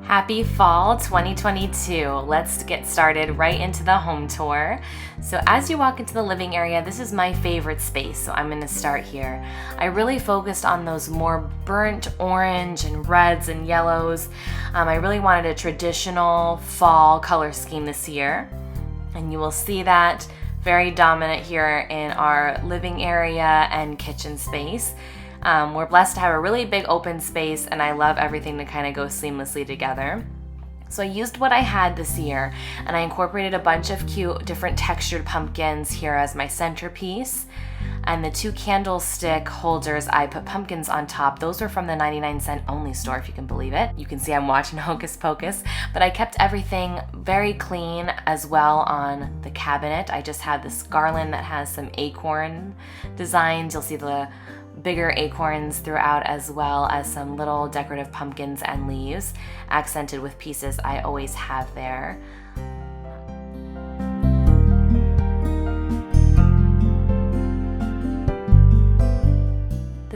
Happy Fall 2022. Let's get started right into the home tour. So as you walk into the living area, this is my favorite space, so I'm going to start here. I really focused on those more burnt orange and reds and yellows. I really wanted a traditional fall color scheme this year, and you will see that very dominant here in our living area and kitchen space. We're blessed to have a really big open space, and I love everything to kind of go seamlessly together. So I used what I had this year, and I incorporated a bunch of cute different textured pumpkins here as my centerpiece. And the 2 candlestick holders, I put pumpkins on top. Those were from the 99-cent only store, if you can believe it. You can see I'm watching Hocus Pocus, but I kept everything very clean as well on the cabinet. I just had this garland that has some acorn designs. You'll see the bigger acorns throughout, as well as some little decorative pumpkins and leaves accented with pieces I always have there.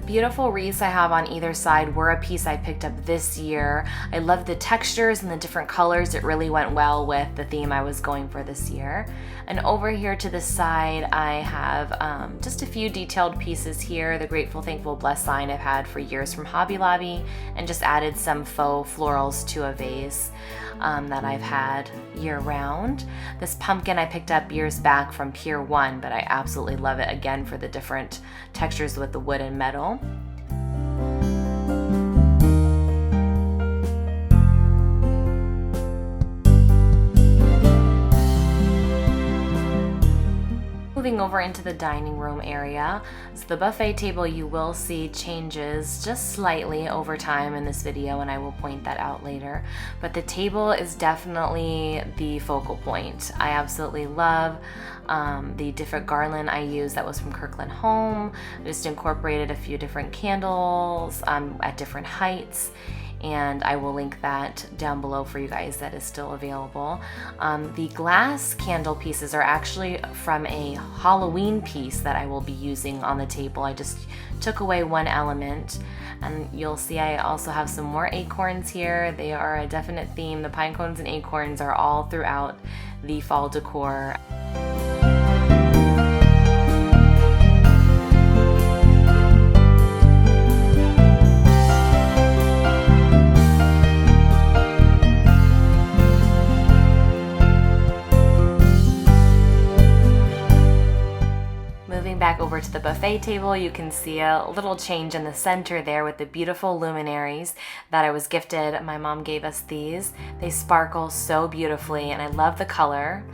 Beautiful wreaths I have on either side were a piece I picked up this year. I love the textures and the different colors. It really went well with the theme I was going for this year. And over here to the side, I have just a few detailed pieces here. The Grateful, Thankful, Blessed sign I've had for years from Hobby Lobby, and just added some faux florals to a vase that I've had year round. This pumpkin I picked up years back from Pier 1, but I absolutely love it again for the different textures with the wood and metal. Moving over into the dining room area, so the buffet table you will see changes just slightly over time in this video, and I will point that out later, but the table is definitely the focal point. I absolutely love the different garland I used that was from Kirkland Home. I just incorporated a few different candles at different heights, and I will link that down below for you guys. That is still available. The glass candle pieces are actually from a Halloween piece that I will be using on the table. I just took away one element, and you'll see I also have some more acorns here. They are a definite theme. The pine cones and acorns are all throughout the fall decor. Back over to the buffet table, you can see a little change in the center there with the beautiful luminaries that I was gifted. My mom gave us these. They sparkle so beautifully, and I love the color.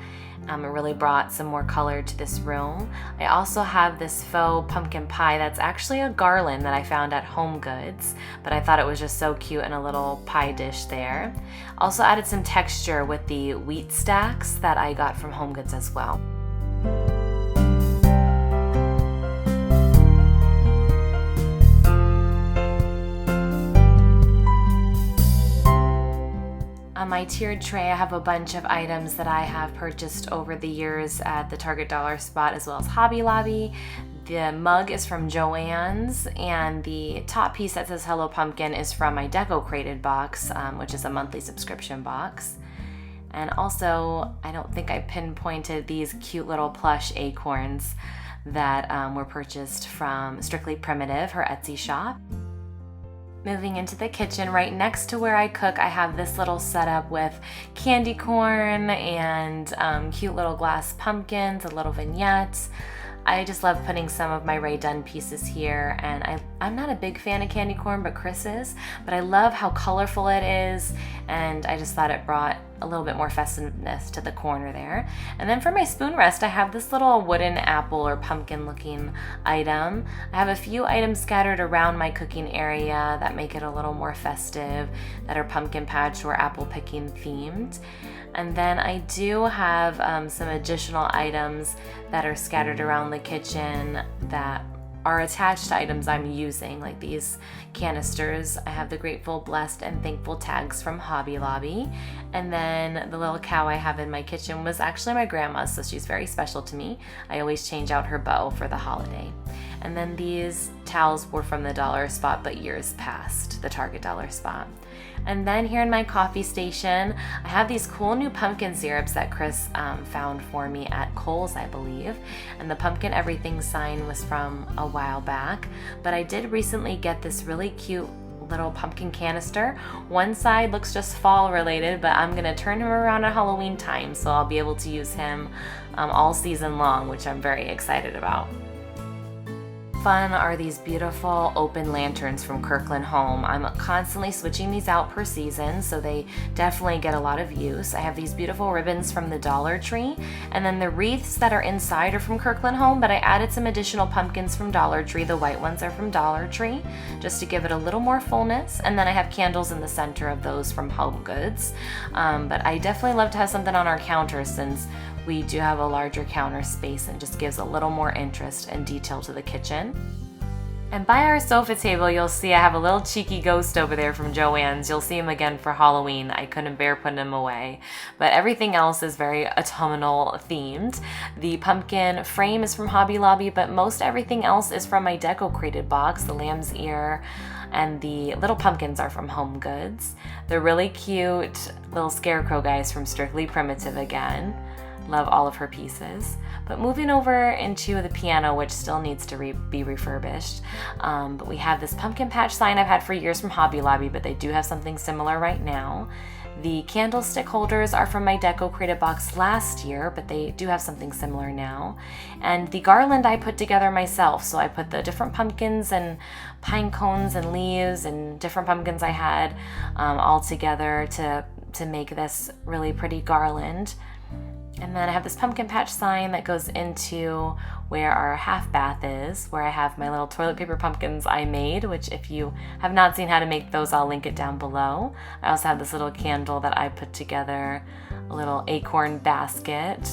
It really brought some more color to this room. I also have this faux pumpkin pie that's actually a garland that I found at Home Goods, but I thought it was just so cute in a little pie dish there. Also added some texture with the wheat stacks that I got from Home Goods as well. On my tiered tray, I have a bunch of items that I have purchased over the years at the Target Dollar Spot as well as Hobby Lobby. The mug is from Joann's, and the top piece that says Hello Pumpkin is from my Decor Crated box, which is a monthly subscription box. And also, I don't think I pinpointed these cute little plush acorns that were purchased from Strictly Primitive, her Etsy shop. Moving into the kitchen, right next to where I cook, I have this little setup with candy corn and cute little glass pumpkins, a little vignettes. I just love putting some of my Rae Dunn pieces here, and I'm not a big fan of candy corn, but Chris is, but I love how colorful it is, and I just thought it brought a little bit more festiveness to the corner there. And then for my spoon rest, I have this little wooden apple or pumpkin looking item. I have a few items scattered around my cooking area that make it a little more festive, that are pumpkin patch or apple picking themed. And then I do have some additional items that are scattered around the kitchen that are attached items I'm using, like these canisters. I have the Grateful, Blessed, and Thankful tags from Hobby Lobby. And then the little cow I have in my kitchen was actually my grandma's, so she's very special to me. I always change out her bow for the holiday. And then these towels were from the dollar spot, but years past the Target dollar spot. And then here in my coffee station, I have these cool new pumpkin syrups that Chris found for me at Kohl's, I believe. And the pumpkin everything sign was from a while back. But I did recently get this really cute little pumpkin canister. One side looks just fall related, but I'm gonna turn him around at Halloween time, so I'll be able to use him all season long, which I'm very excited about. Fun are these beautiful open lanterns from Kirkland Home. I'm constantly switching these out per season, so they definitely get a lot of use. I have these beautiful ribbons from the Dollar Tree, and then the wreaths that are inside are from Kirkland Home, but I added some additional pumpkins from Dollar Tree. The white ones are from Dollar Tree, just to give it a little more fullness. And then I have candles in the center of those from Home Goods. But I definitely love to have something on our counter since we do have a larger counter space and just gives a little more interest and detail to the kitchen. And by our sofa table, you'll see I have a little cheeky ghost over there from Joann's. You'll see him again for Halloween. I couldn't bear putting him away. But everything else is very autumnal themed. The pumpkin frame is from Hobby Lobby, but most everything else is from my Decor Created box, the lamb's ear, and the little pumpkins are from Home Goods. The really cute little scarecrow guys from Strictly Primitive again. Love all of her pieces. But moving over into the piano, which still needs to be refurbished, but we have this pumpkin patch sign I've had for years from Hobby Lobby, but they do have something similar right now. The candlestick holders are from my Deco Created box last year, but they do have something similar now. And the garland I put together myself, so I put the different pumpkins and pine cones and leaves and different pumpkins I had all together to make this really pretty garland. And then I have this pumpkin patch sign that goes into where our half bath is, where I have my little toilet paper pumpkins I made, which if you have not seen how to make those, I'll link it down below. I also have this little candle that I put together, a little acorn basket,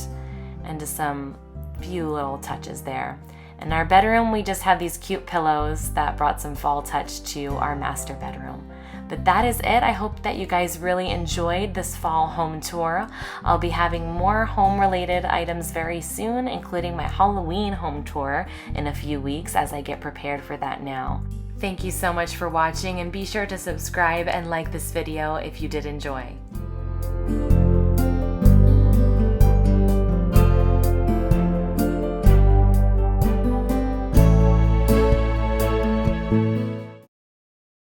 and just some few little touches there. In our bedroom, we just have these cute pillows that brought some fall touch to our master bedroom. But that is it. I hope that you guys really enjoyed this fall home tour. I'll be having more home-related items very soon, including my Halloween home tour in a few weeks as I get prepared for that now. Thank you so much for watching, and be sure to subscribe and like this video if you did enjoy.